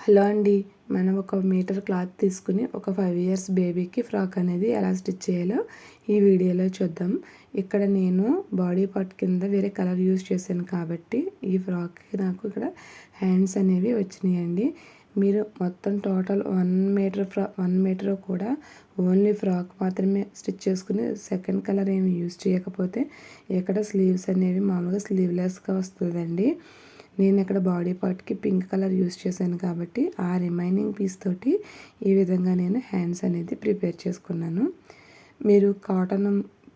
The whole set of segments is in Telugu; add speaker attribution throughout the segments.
Speaker 1: హలో అండి. మనం ఒక మీటర్ క్లాత్ తీసుకుని ఒక 5 ఇయర్స్ బేబీకి ఫ్రాక్ అనేది ఎలా స్టిచ్ చేయాలో ఈ వీడియోలో చూద్దాం. ఇక్కడ నేను బాడీ పార్ట్ కింద వేరే కలర్ యూజ్ చేశాను కాబట్టి ఈ ఫ్రాక్కి నాకు ఇక్కడ హ్యాండ్స్ అనేవి వచ్చినాయండి. మీరు మొత్తం టోటల్ 1 మీటర్ కూడా ఓన్లీ ఫ్రాక్ మాత్రమే స్టిచ్ చేసుకుని సెకండ్ కలర్ ఏమి యూజ్ చేయకపోతే ఇక్కడ స్లీవ్స్ అనేవి మామూలుగా స్లీవ్లెస్గా వస్తుందండి. నేను ఇక్కడ బాడీ పార్ట్కి పింక్ కలర్ యూస్ చేశాను కాబట్టి ఆ రిమైనింగ్ పీస్ తోటి ఈ విధంగా నేను హ్యాండ్స్ అనేది ప్రిపేర్ చేసుకున్నాను. మీరు కాటన్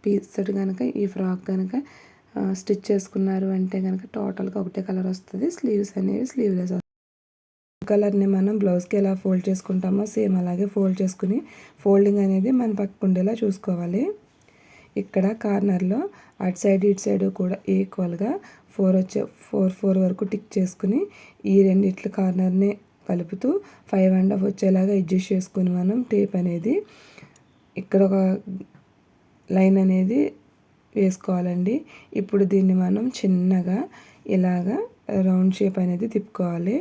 Speaker 1: పీస్ తోటి కనుక ఈ ఫ్రాక్ కనుక స్టిచ్ చేసుకున్నారు అంటే కనుక టోటల్గా ఒకటే కలర్ వస్తుంది. స్లీవ్స్ అనేవి స్లీవ్లెస్ వస్తుంది. కలర్ని మనం బ్లౌజ్కి ఎలా ఫోల్డ్ చేసుకుంటామో సేమ్ అలాగే ఫోల్డ్ చేసుకుని ఫోల్డింగ్ అనేది మన పక్కకు ఉండేలా చూసుకోవాలి. ఇక్కడ కార్నర్లో అటు సైడ్ ఇటు సైడ్ కూడా ఈక్వల్గా 4 వరకు టిక్ చేసుకుని ఈ రెండిట్ల కార్నర్ని కలుపుతూ 5.5 వచ్చేలాగా అడ్జస్ట్ చేసుకుని మనం టేప్ అనేది ఇక్కడ ఒక లైన్ అనేది వేసుకోవాలండి. ఇప్పుడు దీన్ని మనం చిన్నగా ఇలాగా రౌండ్ షేప్ అనేది తిప్పుకోవాలి.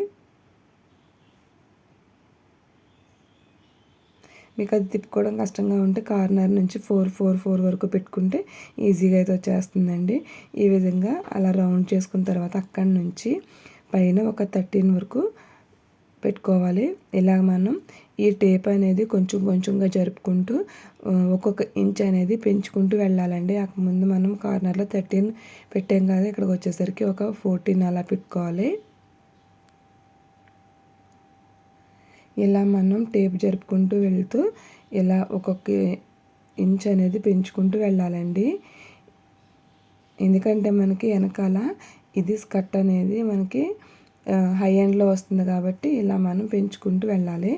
Speaker 1: మీకు అది తిప్పుకోవడం కష్టంగా ఉంటే కార్నర్ నుంచి 4 వరకు పెట్టుకుంటే ఈజీగా అయితే వచ్చేస్తుందండి. ఈ విధంగా అలా రౌండ్ చేసుకున్న తర్వాత అక్కడి నుంచి పైన ఒక 13 వరకు పెట్టుకోవాలి. ఇలా మనం ఈ టేప్ అనేది కొంచెంగా జరుపుకుంటూ ఒక్కొక్క ఇంచ్ అనేది పెంచుకుంటూ వెళ్ళాలండి. ముందు మనం కార్నర్లో 13 పెట్టాం కదా, ఇక్కడికి వచ్చేసరికి ఒక 14 అలా పెట్టుకోవాలి. ఇలా మనం టేప్ జరుపుకుంటూ వెళ్తూ ఇలా ఒక్కొక్క ఇంచ్ అనేది పెంచుకుంటూ వెళ్ళాలండి. ఎందుకంటే మనకి వెనకాల ఇది స్కర్ట్ అనేది మనకి హై ఎండ్లో వస్తుంది కాబట్టి ఇలా మనం పెంచుకుంటూ వెళ్ళాలి.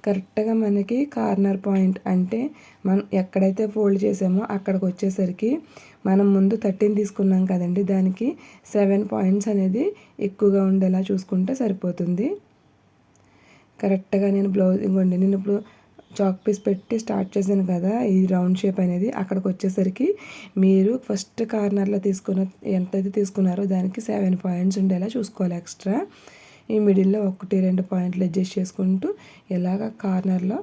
Speaker 1: కరెక్ట్గా మనకి కార్నర్ పాయింట్ అంటే మనం ఎక్కడైతే ఫోల్డ్ చేసామో అక్కడికి వచ్చేసరికి మనం ముందు 13 తీసుకున్నాం కదండి, దానికి 7 పాయింట్స్ అనేది ఎక్కువగా ఉండేలా చూసుకుంటే సరిపోతుంది. కరెక్ట్గా నేను నేను ఇప్పుడు చాక్ పీస్ పెట్టి స్టార్ట్ చేశాను కదా ఈ రౌండ్ షేప్ అనేది, అక్కడికి వచ్చేసరికి మీరు ఫస్ట్ కార్నర్లో ఎంతైతే తీసుకున్నారో దానికి 7 పాయింట్స్ ఉండేలా చూసుకోవాలి ఎక్స్ట్రా. ఈ మిడిల్లో 1-2 పాయింట్లు అడ్జస్ట్ చేసుకుంటూ ఇలాగ కార్నర్లో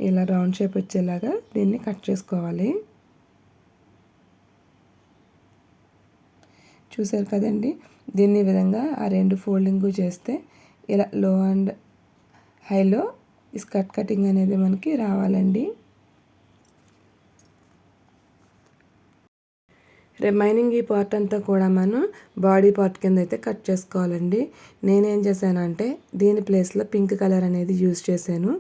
Speaker 1: ఇలా రౌండ్ షేప్ వచ్చేలాగా దీన్ని కట్ చేసుకోవాలి. చూసారు కదండి, దీన్ని ఈ విధంగా ఆ 2 ఫోల్డింగ్ చేస్తే ఇలా లో అండ్ హైలో ఈ స్కర్ట్ కటింగ్ అనేది మనకి రావాలండి. రిమైనింగ్ ఈ పార్ట్ అంతా కూడా మనం బాడీ పార్ట్ కింద అయితే కట్ చేసుకోవాలండి. నేనేం చేశానంటే దీని ప్లేస్లో పింక్ కలర్ అనేది యూజ్ చేశాను.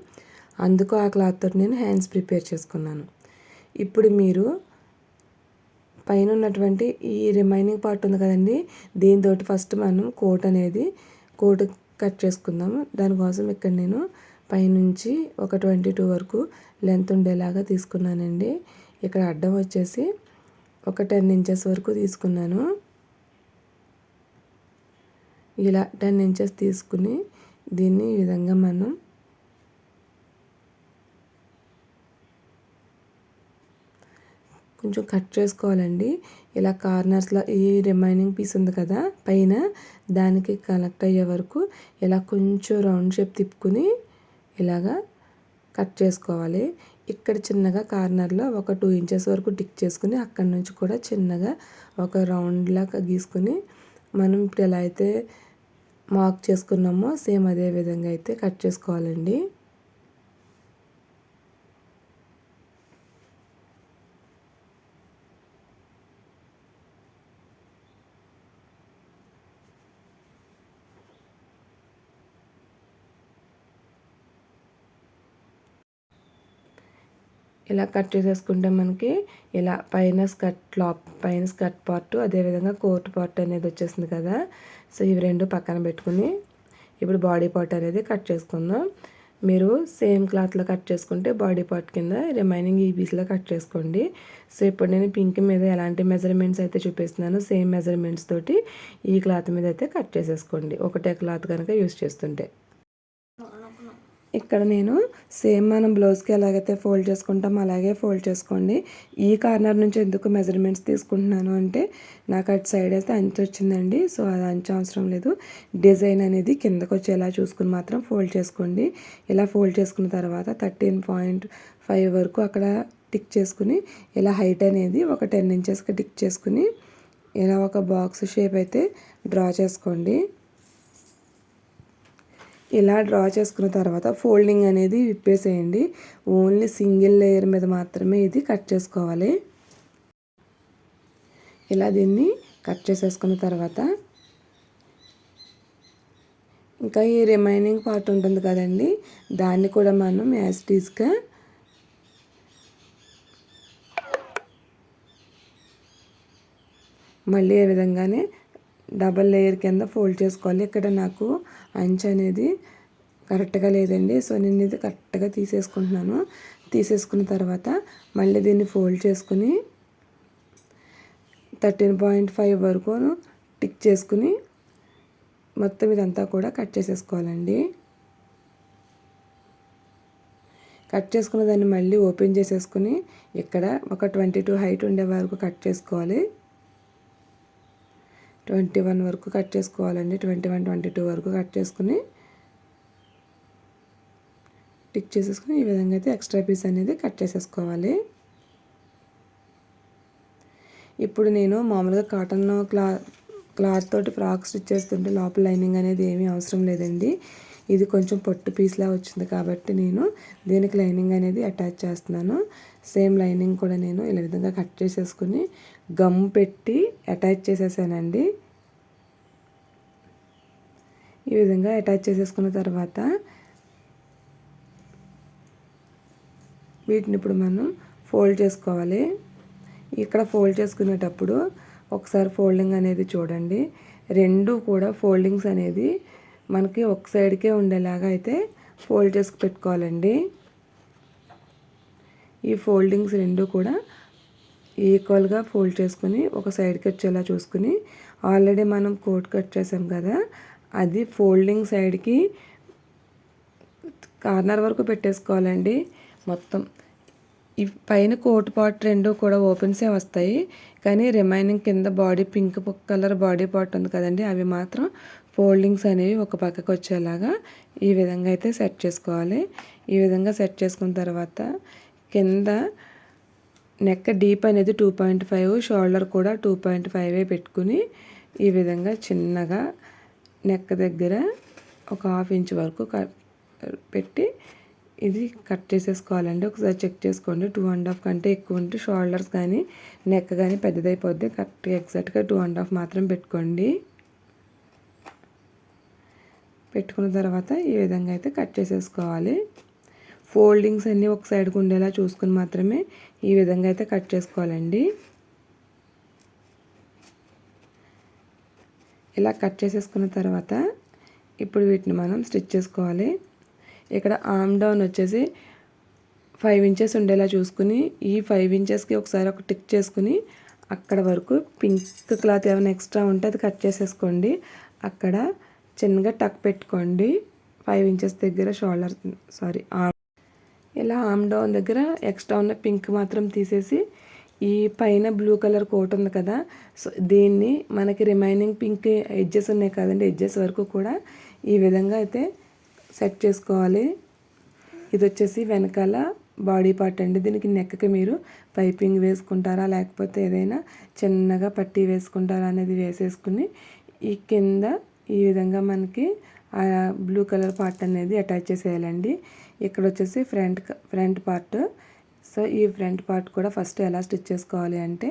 Speaker 1: అందుకు ఆ క్లాత్ తోటి నేను హ్యాండ్స్ ప్రిపేర్ చేసుకున్నాను. ఇప్పుడు మీరు పైన ఉన్నటువంటి ఈ రిమైనింగ్ పార్ట్ ఉంది కదండి, దీంతో ఫస్ట్ మనం కోట్ కట్ చేసుకుందాము. దానికోసం ఇక్కడ నేను పైనుంచి ఒక 22 వరకు లెంత్ ఉండేలాగా తీసుకున్నానండి. ఇక్కడ అడ్డం వచ్చేసి ఒక 10 ఇంచెస్ వరకు తీసుకున్నాను. ఇలా 10 ఇంచెస్ తీసుకుని దీన్ని ఈ విధంగా మనం కొంచెం కట్ చేసుకోవాలండి. ఇలా కార్నర్స్లో ఈ రిమైనింగ్ పీస్ ఉంది కదా పైన, దానికి కనెక్ట్ అయ్యే వరకు ఇలా కొంచెం రౌండ్ షేప్ తిప్పుకుని ఇలాగా కట్ చేసుకోవాలి. ఇక్కడ చిన్నగా కార్నర్లో ఒక 2 ఇంచెస్ వరకు టిక్ చేసుకుని అక్కడి నుంచి కూడా చిన్నగా ఒక రౌండ్ లాగా గీసుకుని మనం ఇప్పుడు ఎలా అయితే మార్క్ చేసుకున్నామో సేమ్ అదే విధంగా అయితే కట్ చేసుకోవాలండి. ఇలా కట్ చేసేసుకుంటే మనకి ఇలా పైన స్కర్ట్ పార్ట్ అదేవిధంగా కోట్ పార్ట్ అనేది వచ్చేసింది కదా. సో ఇవి 2 పక్కన పెట్టుకుని ఇప్పుడు బాడీ పార్ట్ అనేది కట్ చేసుకుందాం. మీరు సేమ్ క్లాత్లో కట్ చేసుకుంటే బాడీ పార్ట్ కింద రిమైనింగ్ ఈ పీస్లో కట్ చేసుకోండి. సో ఇప్పుడు నేను పింక్ మీద ఎలాంటి మెజర్మెంట్స్ అయితే చూపిస్తున్నానో సేమ్ మెజర్మెంట్స్ తోటి ఈ క్లాత్ మీద అయితే కట్ చేసేసుకోండి, ఒకటే క్లాత్ కనుక యూస్ చేస్తుంటే. ఇక్కడ నేను సేమ్ మనం బ్లౌజ్కి ఎలాగైతే ఫోల్డ్ చేసుకుంటాం అలాగే ఫోల్డ్ చేసుకోండి. ఈ కార్నర్ నుంచి ఎందుకు మెజర్మెంట్స్ తీసుకుంటున్నాను అంటే నాకు అటు సైడ్ అయితే అంచు వచ్చిందండి. సో అది అంచు అవసరం లేదు. డిజైన్ అనేది కిందకు వచ్చేలా చూసుకుని మాత్రం ఫోల్డ్ చేసుకోండి. ఇలా ఫోల్డ్ చేసుకున్న తర్వాత 13.5 వరకు అక్కడ టిక్ చేసుకుని ఇలా హైట్ అనేది ఒక 10 ఇంచెస్కి టిక్ చేసుకుని ఇలా ఒక బాక్స్ షేప్ అయితే డ్రా చేసుకోండి. ఇలా డ్రా చేసుకున్న తర్వాత ఫోల్డింగ్ అనేది విప్పేసేయండి. ఓన్లీ సింగిల్ లేయర్ మీద మాత్రమే ఇది కట్ చేసుకోవాలి. ఇలా దీన్ని కట్ చేసేసుకున్న తర్వాత ఇంకా ఈ రిమైనింగ్ పార్ట్ ఉంటుంది కదండి, దాన్ని కూడా మనం యాజ్ ఇట్ ఈస్గా మళ్ళీ ఏ విధంగానే డబల్ లేయర్ కింద ఫోల్డ్ చేసుకోవాలి. ఇక్కడ నాకు అంచు అనేది కరెక్ట్గా లేదండి. సో నేను ఇది కరెక్ట్గా తీసేసుకుంటున్నాను. తీసేసుకున్న తర్వాత మళ్ళీ దీన్ని ఫోల్డ్ చేసుకుని 13.5 వరకు టిక్ చేసుకుని మొత్తం ఇదంతా కూడా కట్ చేసేసుకోవాలండి. కట్ చేసుకున్న దాన్ని మళ్ళీ ఓపెన్ చేసేసుకుని ఇక్కడ ఒక 22 హైట్ ఉండే వరకు కట్ చేసుకోవాలి. 21 వరకు కట్ చేసుకోవాలండి. 21, 22 వరకు కట్ చేసుకుని టిక్ చేసేసుకుని ఈ విధంగా అయితే ఎక్స్ట్రా పీస్ అనేది కట్ చేసేసుకోవాలి. ఇప్పుడు నేను మామూలుగా కాటన్ క్లాత్ తోటి ఫ్రాక్ స్టిచ్ చేస్తుంటే లోపల లైనింగ్ అనేది ఏమీ అవసరం లేదండి. ఇది కొంచెం పొట్టు పీస్లా వచ్చింది కాబట్టి నేను దీనికి లైనింగ్ అనేది అటాచ్ చేస్తున్నాను. సేమ్ లైనింగ్ కూడా నేను ఇలా విధంగా కట్ చేసేసుకుని గమ్ పెట్టి అటాచ్ చేసేసానండి. ఈ విధంగా అటాచ్ చేసేసుకున్న తర్వాత వీటిని ఇప్పుడు మనం ఫోల్డ్ చేసుకోవాలి. ఇక్కడ ఫోల్డ్ చేసుకునేటప్పుడు ఒకసారి ఫోల్డింగ్ అనేది చూడండి. రెండు కూడా ఫోల్డింగ్స్ అనేది మనకి ఒక సైడ్కే ఉండేలాగా అయితే ఫోల్డ్ చేసుకు పెట్టుకోవాలండి. ఈ ఫోల్డింగ్స్ రెండు కూడా ఈక్వల్గా ఫోల్డ్ చేసుకుని ఒక సైడ్కి వచ్చేలా చూసుకుని ఆల్రెడీ మనం కోట్ కట్ చేసాం కదా, అది ఫోల్డింగ్ సైడ్కి కార్నర్ వరకు పెట్టేసుకోవాలండి. మొత్తం ఈ పైన కోట్ పార్ట్ రెండు కూడా ఓపెన్సే వస్తాయి, కానీ రిమైనింగ్ కింద body pink colour body part ఉంది కదండి, అవి మాత్రం ఫోల్డింగ్స్ అనేవి ఒక పక్కకు వచ్చేలాగా ఈ విధంగా అయితే సెట్ చేసుకోవాలి. ఈ విధంగా సెట్ చేసుకున్న తర్వాత కింద నెక్ డీప్ అనేది 2.5, షోల్డర్ కూడా 2.5 పెట్టుకుని ఈ విధంగా చిన్నగా నెక్ దగ్గర ఒక 1/2 ఇంచ్ వరకు పెట్టి ఇది కట్ చేసేసుకోవాలండి. ఒకసారి చెక్ చేసుకోండి. 2.5 కంటే ఎక్కువ ఉంటే షోల్డర్స్ కానీ నెక్ కానీ పెద్దదైపోద్ది. కరెక్ట్గా ఎగ్జాక్ట్గా 2.5 మాత్రం పెట్టుకోండి. పెట్టుకున్న తర్వాత ఈ విధంగా అయితే కట్ చేసేసుకోవాలి. ఫోల్డింగ్స్ అన్నీ ఒక సైడ్కి ఉండేలా చూసుకుని మాత్రమే ఈ విధంగా అయితే కట్ చేసుకోవాలండి. ఇలా కట్ చేసేసుకున్న తర్వాత ఇప్పుడు వీటిని మనం స్టిచ్ చేసుకోవాలి. ఇక్కడ ఆర్మ్ డౌన్ వచ్చేసి 5 ఇంచెస్ ఉండేలా చూసుకుని ఈ 5 ఇంచెస్కి ఒకసారి ఒక టిక్ చేసుకుని అక్కడ వరకు పింక్ క్లాత్ ఏమైనా ఎక్స్ట్రా ఉంటే అది కట్ చేసేసుకోండి. అక్కడ చిన్నగా టక్ పెట్టుకోండి 5 ఇంచెస్ దగ్గర ఆర్మ్. ఇలా ఆర్మ్ డౌన్ దగ్గర ఎక్స్ట్రా ఉన్న పింక్ మాత్రం తీసేసి ఈ పైన బ్లూ కలర్ కోట్ ఉంది కదా, సో దీన్ని మనకి రిమైనింగ్ పింక్ ఎడ్జెస్ ఉన్నాయి కదండి, ఎడ్జెస్ వరకు కూడా ఈ విధంగా అయితే సెట్ చేసుకోవాలి. ఇది వచ్చేసి వెనకాల బాడీ పార్ట్ అండి. దీనికి నెక్కి మీరు పైపింగ్ వేసుకుంటారా లేకపోతే ఏదైనా చిన్నగా పట్టీ వేసుకుంటారా అనేది వేసేసుకుని ఈ కింద ఈ విధంగా మనకి ఆ బ్లూ కలర్ పార్ట్ అనేది అటాచ్ చేసేయాలండి. ఇక్కడ వచ్చేసి ఫ్రంట్ పార్ట్. సో ఈ ఫ్రంట్ పార్ట్ కూడా ఫస్ట్ ఎలా స్టిచ్ చేసుకోవాలి అంటే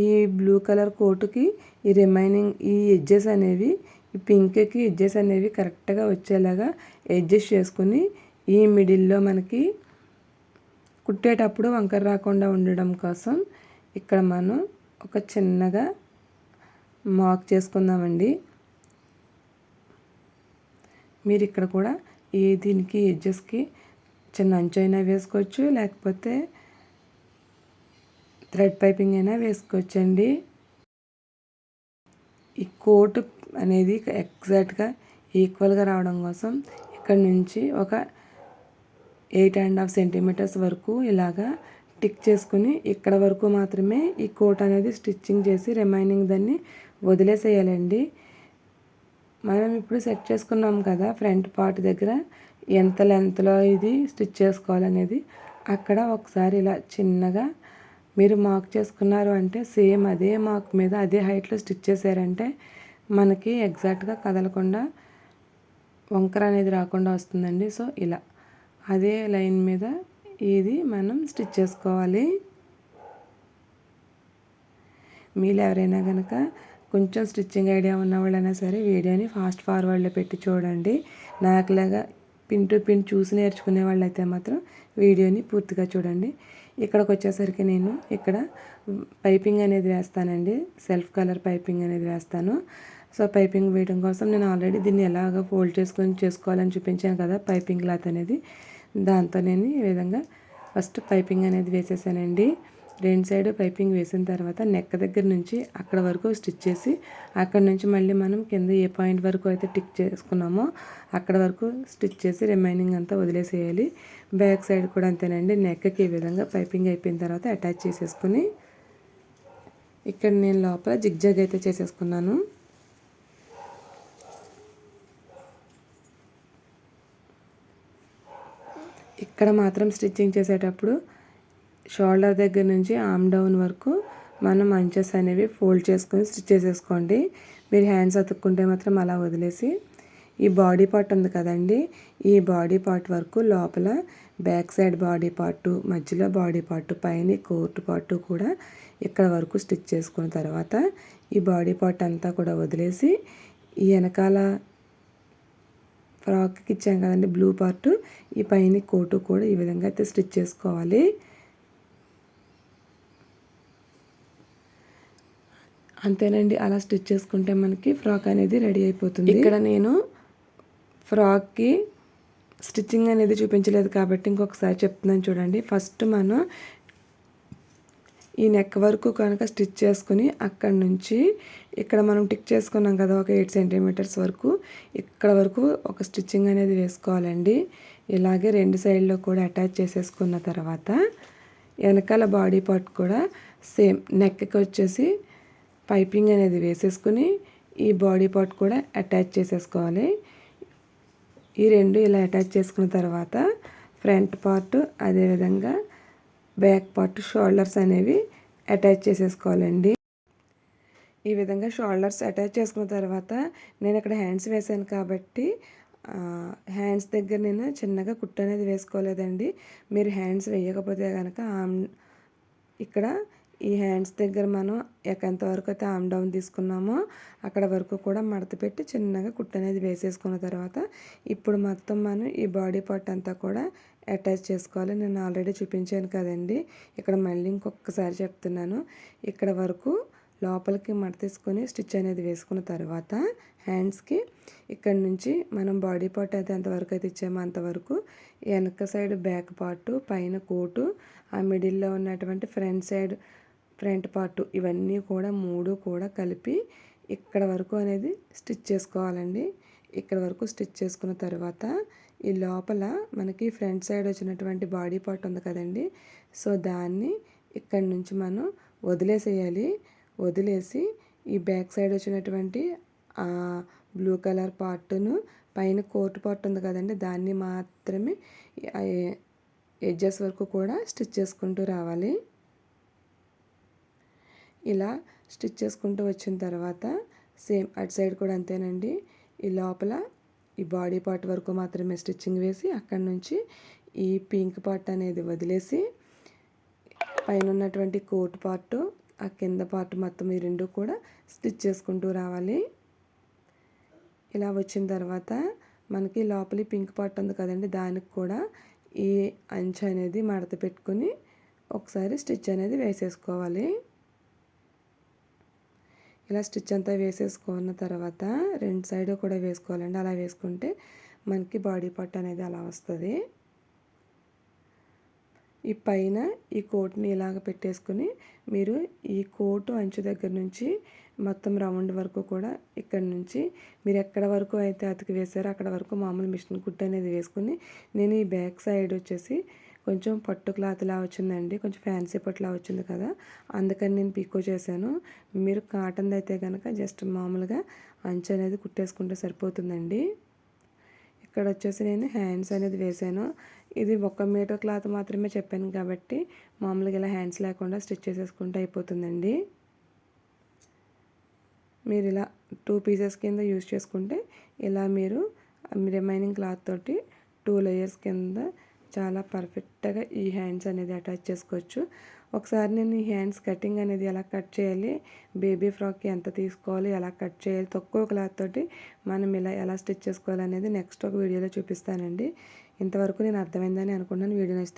Speaker 1: ఈ బ్లూ కలర్ కోటుకి ఈ రిమైనింగ్ ఈ ఎడ్జెస్ అనేవి ఈ పింక్కి ఎడ్జెస్ అనేవి కరెక్ట్గా వచ్చేలాగా అడ్జస్ట్ చేసుకుని ఈ మిడిల్లో మనకి కుట్టేటప్పుడు వంకర రాకుండా ఉండడం కోసం ఇక్కడ మనం ఒక చిన్నగా మార్క్ చేసుకుందామండి. మీరు ఇక్కడ కూడా దీనికి ఎడ్జెస్కి చిన్న అంచు అయినా వేసుకోవచ్చు, లేకపోతే థ్రెడ్ పైపింగ్ అయినా వేసుకోవచ్చండి. ఈ కోట్ అనేది ఎగ్జాక్ట్గా ఈక్వల్గా రావడం కోసం ఇక్కడ నుంచి ఒక 8.5 సెంటీమీటర్స్ వరకు ఇలాగా టిక్ చేసుకుని ఇక్కడ వరకు మాత్రమే ఈ కోట్ అనేది స్టిచ్చింగ్ చేసి రిమైనింగ్ దాన్ని వదిలేసేయాలండి. మనం ఇప్పుడు సెట్ చేసుకున్నాం కదా ఫ్రంట్ పార్ట్ దగ్గర ఎంత లెంత్లో ఇది స్టిచ్ చేసుకోవాలనేది, అక్కడ ఒకసారి ఇలా చిన్నగా మీరు మార్క్ చేసుకున్నారు అంటే సేమ్ అదే మార్క్ మీద అదే హైట్లో స్టిచ్ చేశారంటే మనకి ఎగ్జాక్ట్గా కదలకుండా వంకర అనేది రాకుండా వస్తుందండి. సో ఇలా అదే లైన్ మీద ఇది మనం స్టిచ్ చేసుకోవాలి. మీరు ఎవరైనా కనుక కొంచెం స్టిచ్చింగ్ ఐడియా ఉన్న వాళ్ళైనా సరే వీడియోని ఫాస్ట్ ఫార్వర్డ్లో పెట్టి చూడండి. నాకులాగా పిన్ టు పిన్ చూసి నేర్చుకునే వాళ్ళైతే మాత్రం వీడియోని పూర్తిగా చూడండి. ఇక్కడికి వచ్చేసరికి నేను ఇక్కడ పైపింగ్ అనేది వేస్తానండి. సెల్ఫ్ కలర్ పైపింగ్ అనేది వేస్తాను. సో పైపింగ్ వేయడం కోసం నేను ఆల్రెడీ దీన్ని ఎలాగ ఫోల్డ్ చేసుకోవాలని చూపించాను కదా పైపింగ్ క్లాత్ అనేది. దాంతో నేను ఈ విధంగా ఫస్ట్ పైపింగ్ అనేది వేసేసానండి. రెండు సైడ్ పైపింగ్ వేసిన తర్వాత నెక్ దగ్గర నుంచి అక్కడ వరకు స్టిచ్ చేసి అక్కడ నుంచి మళ్ళీ మనం కింద ఏ పాయింట్ వరకు అయితే టిక్ చేసుకున్నామో అక్కడ వరకు స్టిచ్ చేసి రిమైనింగ్ అంతా వదిలేసేయాలి. బ్యాక్ సైడ్ కూడా అంతేనండి. నెక్కి ఈ విధంగా పైపింగ్ అయిపోయిన తర్వాత అటాచ్ చేసేసుకుని ఇక్కడ నేను లోపల జిగ్జాగ్ అయితే చేసేసుకున్నాను. ఇక్కడ మాత్రం స్టిచ్చింగ్ చేసేటప్పుడు షోల్డర్ దగ్గర నుంచి ఆర్మ్ డౌన్ వరకు మనం అంచెస్ అనేవి ఫోల్డ్ చేసుకొని స్టిచ్ చేసేసుకోండి. మీరు హ్యాండ్స్ అతుక్కుంటే మాత్రం అలా వదిలేసి ఈ బాడీ పార్ట్ ఉంది కదండి, ఈ బాడీ పార్ట్ వరకు లోపల బ్యాక్ సైడ్ బాడీ పార్టు, మధ్యలో బాడీ పార్టు, పైన కోట్ పార్టు కూడా ఇక్కడ వరకు స్టిచ్ చేసుకున్న తర్వాత ఈ బాడీ పార్ట్ అంతా కూడా వదిలేసి ఈ వెనకాల ఫ్రాక్కి ఇచ్చాం కదండి బ్లూ పార్టు, ఈ పైన కోటు కూడా ఈ విధంగా అయితే స్టిచ్ చేసుకోవాలి. అంతేనండి. అలా స్టిచ్ చేసుకుంటే మనకి ఫ్రాక్ అనేది రెడీ అయిపోతుంది. ఇక్కడ నేను ఫ్రాక్కి స్టిచ్చింగ్ అనేది చూపించలేదు కాబట్టి ఇంకొకసారి చెప్తున్నాను చూడండి. ఫస్ట్ మనం ఈ నెక్ వరకు కనుక స్టిచ్ చేసుకుని అక్కడ నుంచి ఇక్కడ మనం టిక్ చేసుకున్నాం కదా ఒక 8 సెంటీమీటర్స్ వరకు, ఇక్కడ వరకు ఒక స్టిచ్చింగ్ అనేది వేసుకోవాలండి. ఇలాగే రెండు సైడ్లో కూడా అటాచ్ చేసేసుకున్న తర్వాత వెనకాల బాడీ పార్ట్ కూడా సేమ్ నెక్కి వచ్చేసి పైపింగ్ అనేది వేసేసుకుని ఈ బాడీ పార్ట్ కూడా అటాచ్ చేసేసుకోవాలి. ఈ రెండు ఇలా అటాచ్ చేసుకున్న తర్వాత ఫ్రంట్ పార్ట్ అదేవిధంగా బ్యాక్ పార్ట్ షోల్డర్స్ అనేవి అటాచ్ చేసేసుకోవాలండి. ఈ విధంగా షోల్డర్స్ అటాచ్ చేసుకున్న తర్వాత నేను ఇక్కడ హ్యాండ్స్ వేసాను కాబట్టి హ్యాండ్స్ దగ్గర నేను చిన్నగా కుట్టు అనేది వేసుకోలేదండి. మీరు హ్యాండ్స్ వేయకపోతే కనుక ఇక్కడ ఈ హ్యాండ్స్ దగ్గర మనం ఎంతవరకు అయితే ఆర్మ్ డౌన్ తీసుకున్నామో అక్కడ వరకు కూడా మడత పెట్టి చిన్నగా కుట్టు అనేది వేసేసుకున్న తర్వాత ఇప్పుడు మొత్తం మనం ఈ బాడీ పార్ట్ అంతా కూడా అటాచ్ చేసుకోవాలి. నేను ఆల్రెడీ చూపించాను కదండి. ఇక్కడ మళ్ళీ ఇంకొకసారి చెప్తున్నాను. ఇక్కడ వరకు లోపలికి మడత తీసుకొని స్టిచ్ అనేది వేసుకున్న తర్వాత హ్యాండ్స్కి ఇక్కడ నుంచి మనం బాడీ పార్ట్ అయితే ఎంతవరకు అయితే ఇచ్చామో అంతవరకు వెనక సైడ్ బ్యాక్ పార్టు, పైన కోటు, ఆ మిడిల్లో ఉన్నటువంటి ఫ్రంట్ పార్టు ఇవన్నీ కూడా మూడు కూడా కలిపి ఇక్కడ వరకు అనేది స్టిచ్ చేసుకోవాలండి. ఇక్కడ వరకు స్టిచ్ చేసుకున్న తర్వాత ఈ లోపల మనకి ఫ్రంట్ సైడ్ వచ్చినటువంటి బాడీ పార్ట్ ఉంది కదండి, సో దాన్ని ఇక్కడ నుంచి మనం వదిలేసేయాలి. వదిలేసి ఈ బ్యాక్ సైడ్ వచ్చినటువంటి బ్లూ కలర్ పార్టును పైన కోట్ పార్ట్ ఉంది కదండి దాన్ని మాత్రమే ఎడ్జెస్ వరకు కూడా స్టిచ్ చేసుకుంటూ రావాలి. ఇలా స్టిచ్ చేసుకుంటూ వచ్చిన తర్వాత సేమ్ అటు సైడ్ కూడా అంతేనండి. ఈ లోపల ఈ బాడీ పార్ట్ వరకు మాత్రమే స్టిచ్చింగ్ వేసి అక్కడ నుంచి ఈ పింక్ పార్ట్ అనేది వదిలేసి పైన ఉన్నటువంటి కోట్ పార్టు, ఆ కింద పార్ట్ మొత్తం ఈ రెండు కూడా స్టిచ్ చేసుకుంటూ రావాలి. ఇలా వచ్చిన తర్వాత మనకి లోపలి పింక్ పార్ట్ ఉంది కదండి దానికి కూడా ఈ అంచు అనేది మడత పెట్టుకుని ఒకసారి స్టిచ్ అనేది వేసేసుకోవాలి. ఇలా స్టిచ్ అంతా వేసేసుకున్న తర్వాత రెండు సైడ్ కూడా వేసుకోవాలండి. అలా వేసుకుంటే మనకి బాడీ పార్ట్ అనేది అలా వస్తుంది. ఈ పైన ఈ కోట్ని ఇలాగ పెట్టేసుకుని మీరు ఈ కోటు అంచు దగ్గర నుంచి మొత్తం రౌండ్ వరకు కూడా ఇక్కడ నుంచి మీరు ఎక్కడ వరకు అయితే అతికి వేసారో అక్కడ వరకు మామూలు మిషన్ కుట్టు అనేది వేసుకుని నేను ఈ బ్యాక్ సైడ్ వచ్చేసి కొంచెం పట్టు క్లాత్లా వచ్చిందండి, కొంచెం ఫ్యాన్సీ పట్టులా వచ్చింది కదా, అందుకని నేను పీకో చేశాను. మీరు కాటన్ అయితే కనుక జస్ట్ మామూలుగా అంచు అనేది కుట్టేసుకుంటే సరిపోతుందండి. ఇక్కడ వచ్చేసి నేను హ్యాండ్స్ అనేది వేసాను. ఇది 1 మీటర్ క్లాత్ మాత్రమే చెప్పాను కాబట్టి మామూలుగా ఇలా హ్యాండ్స్ లేకుండా స్టిచ్ చేసేసుకుంటే అయిపోతుందండి. మీరు ఇలా 2 పీసెస్ కింద యూజ్ చేసుకుంటే ఇలా మీరు రిమైనింగ్ క్లాత్ తోటి 2 లేయర్స్ కింద చాలా పర్ఫెక్ట్గా ఈ హ్యాండ్స్ అనేది అటాచ్ చేసుకోవచ్చు. ఒకసారి నేను ఈ హ్యాండ్స్ కటింగ్ అనేది ఎలా కట్ చేయాలి, బేబీ ఫ్రాక్కి ఎంత తీసుకోవాలి, ఎలా కట్ చేయాలి, తక్కువ క్లాత్ తోటి మనం ఇలా ఎలా స్టిచ్ చేసుకోవాలి అనేది నెక్స్ట్ ఒక వీడియోలో చూపిస్తానండి. ఇంతవరకు నేను అర్థమైందని అనుకున్నాను. వీడియో నచ్చితే